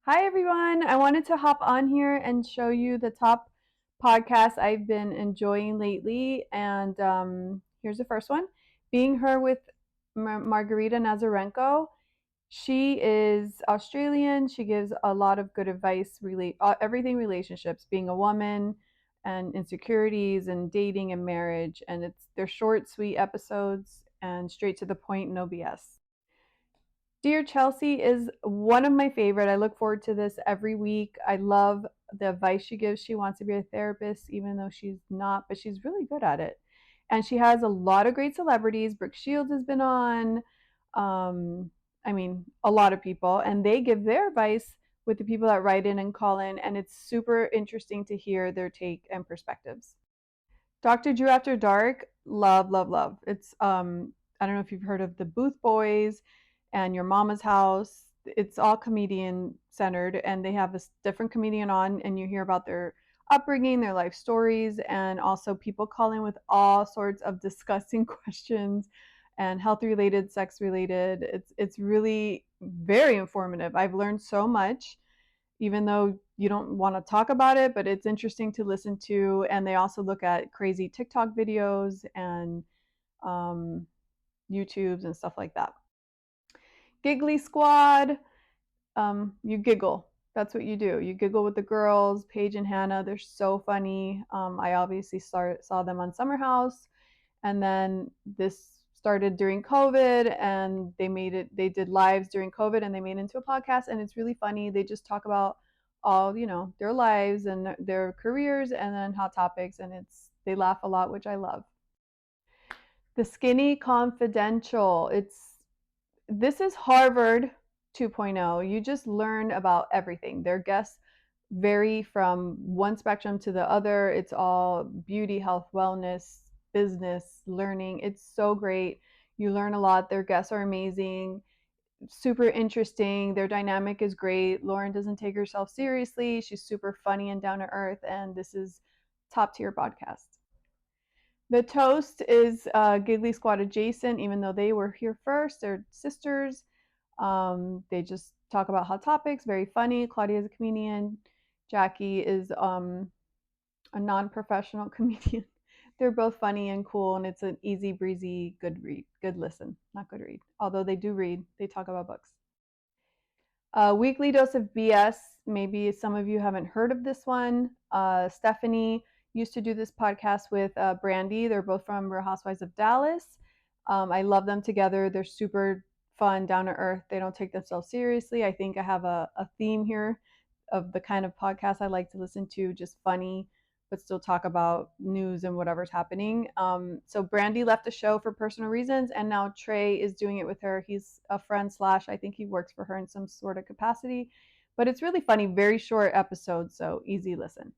Hi, everyone. I wanted to hop on here and show you the top podcasts I've been enjoying lately. And here's the first one Being Her with Margarita Nazarenko. She is Australian. She gives a lot of good advice, everything relationships, being a woman and insecurities and dating and marriage. And they're short, sweet episodes and straight to the point, no BS. Dear Chelsea is one of my favorite. I look forward to this every week. I love the advice she gives. She wants to be a therapist, even though she's not, but she's really good at it. And she has a lot of great celebrities. Brooke Shields has been on. Um, a lot of people, and they give their advice with the people that write in and call in, and it's super interesting to hear their take and perspectives. Dr. Drew After Dark, love, love, love. I don't know if you've heard of the Booth Boys and Your Mama's House. It's all comedian centered, and they have a different comedian on, and you hear about their upbringing, their life stories, and also people calling with all sorts of disgusting questions and health related, sex related. It's really very informative. I've learned so much even though you don't want to talk about it, but it's interesting to listen to. And they also look at crazy TikTok videos and um, YouTubes and stuff like that. Giggly Squad, you giggle. That's what you do. You giggle with the girls, Paige and Hannah. They're so funny. I obviously saw them on Summer House, and then this started during COVID, and they did lives during COVID, and they made it into a podcast, and it's really funny. They just talk about all, their lives and their careers and then hot topics, and they laugh a lot, which I love. The Skinny Confidential. This is Harvard 2.0. You just learn about everything. Their guests vary from one spectrum to the other. It's all beauty, health, wellness, business, learning. It's so great. You learn a lot. Their guests are amazing, super interesting. Their dynamic is great. Lauren doesn't take herself seriously. She's super funny and down to earth, and this is top tier podcast. The Toast is Giggly Squad adjacent, even though they were here first. They're sisters. They just talk about hot topics, very funny. Claudia is a comedian. Jackie is a non professional comedian. They're both funny and cool, and it's an easy breezy, good read, good listen, not good read. Although they do read, they talk about books. Weekly Dose of BS. Maybe some of you haven't heard of this one. Stephanie used to do this podcast with Brandy. They're both from Real Housewives of Dallas. I love them together. They're super fun, down to earth. They don't take themselves seriously. I think I have a theme here of the kind of podcast I like to listen to, just funny, but still talk about news and whatever's happening. So Brandy left the show for personal reasons, and now Trey is doing it with her. He's a friend slash I think he works for her in some sort of capacity. But it's really funny, very short episodes, so easy listen.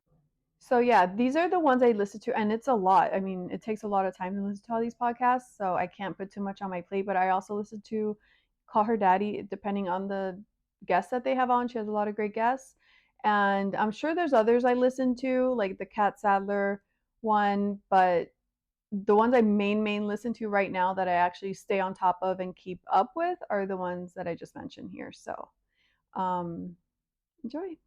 So yeah, these are the ones I listen to, and it's a lot. I mean, it takes a lot of time to listen to all these podcasts, so I can't put too much on my plate. But I also listen to Call Her Daddy, depending on the guests that they have on. She has a lot of great guests, and I'm sure there's others I listen to, like the Kat Sadler one. But the ones I main listen to right now that I actually stay on top of and keep up with are the ones that I just mentioned here. So enjoy.